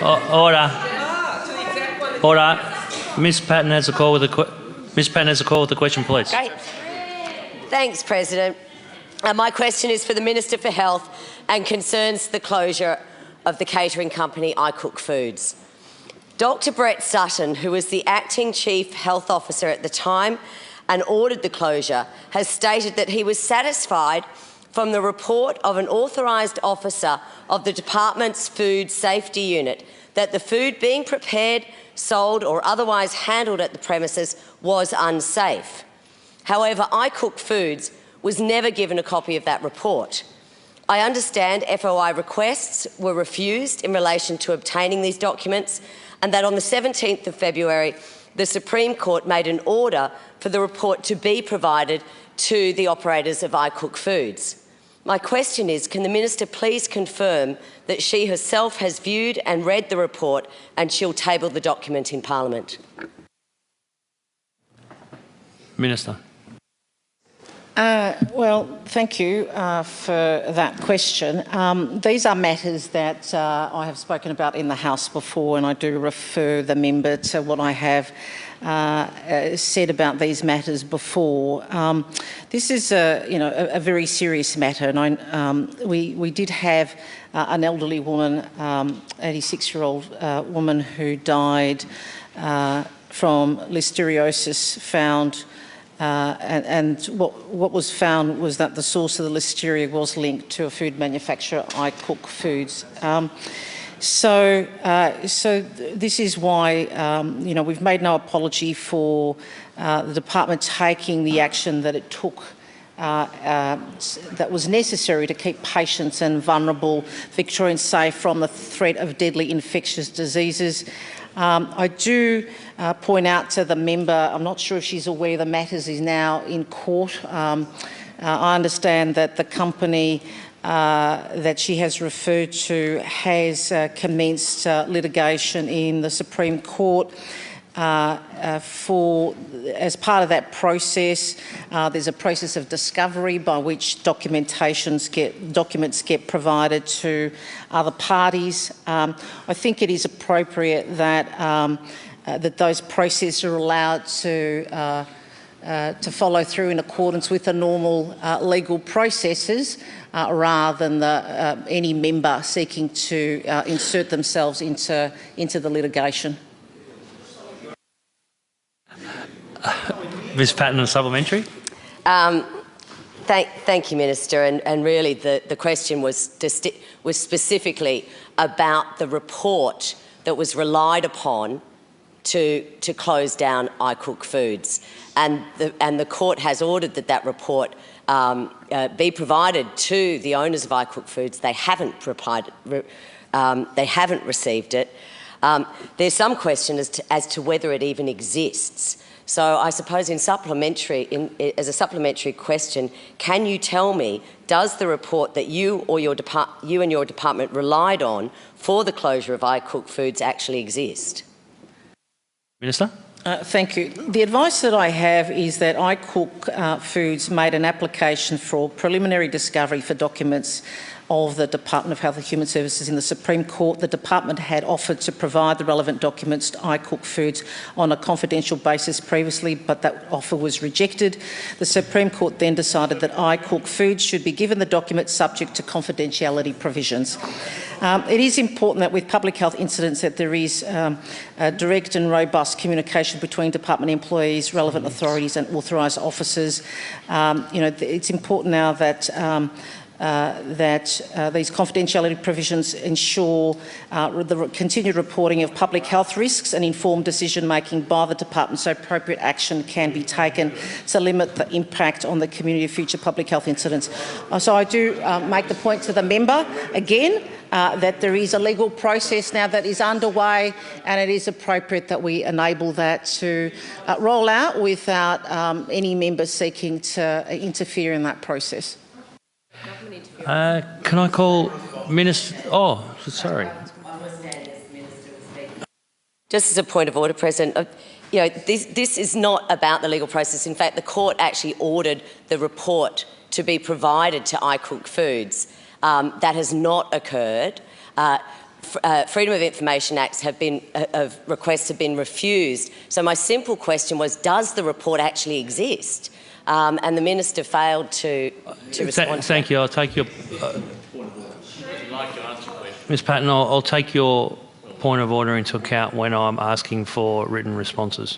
Order. Order. Ms. Patten has a call with a question, please. Great. Thanks, President. My question is for the Minister for Health and concerns the closure of the catering company iCook Foods. Dr Brett Sutton, who was the acting Chief Health Officer at the time and ordered the closure, has stated that he was satisfied from the report of an authorised officer of the Department's Food Safety Unit that the food being prepared, sold or otherwise handled at the premises was unsafe. However, iCook Foods was never given a copy of that report. I understand FOI requests were refused in relation to obtaining these documents, and that on the 17th of February, the Supreme Court made an order for the report to be provided to the operators of iCook Foods. My question is, can the Minister please confirm that she herself has viewed and read the report and she'll table the document in Parliament? Minister. Well, thank you for that question. These are matters that I have spoken about in the House before, and I do refer the member to what I have said about these matters before. This is a very serious matter, and we did have an elderly woman, 86-year-old woman who died from listeriosis found. And what was found was that the source of the listeria was linked to a food manufacturer, iCook Foods. So this is why we've made no apology for the department taking the action that it took that was necessary to keep patients and vulnerable Victorians safe from the threat of deadly infectious diseases. I do point out to the member, I'm not sure if she's aware the matters is now in court. I understand that the company that she has referred to has commenced litigation in the Supreme Court. As part of that process, there's a process of discovery by which documents get provided to other parties. I think it is appropriate that that those processes are allowed to follow through in accordance with the normal legal processes, rather than any member seeking to insert themselves into the litigation. Ms. Patten, a supplementary. Thank you, Minister. And really, the question was specifically about the report that was relied upon to close down iCook Foods, and the court has ordered that report be provided to the owners of iCook Foods. They haven't received it. There's some question as to whether it even exists. So I suppose as a supplementary question, can you tell me, does the report that you and your department relied on for the closure of iCook Foods actually exist? Minister. Thank you. The advice that I have is that iCook Foods made an application for preliminary discovery for documents of the Department of Health and Human Services in the Supreme Court. The department had offered to provide the relevant documents to iCook Foods on a confidential basis previously, but that offer was rejected. The Supreme Court then decided that iCook Foods should be given the documents subject to confidentiality provisions. It is important that with public health incidents that there is direct and robust communication between department employees, relevant authorities and authorised officers. It's important now that these confidentiality provisions ensure the continued reporting of public health risks and informed decision-making by the department, so appropriate action can be taken to limit the impact on the community of future public health incidents. So I do make the point to the member again that there is a legal process now that is underway, and it is appropriate that we enable that to roll out without any member seeking to interfere in that process. Can I call Minister? Oh, sorry. Just as a point of order, President, this is not about the legal process. In fact, the court actually ordered the report to be provided to iCook Foods. That has not occurred. Freedom of Information Acts of requests have been refused. So my simple question was, does the report actually exist? And the minister failed to respond. Thank you. I'll take your. Ms. Patten, I'll take your point of order into account when I'm asking for written responses.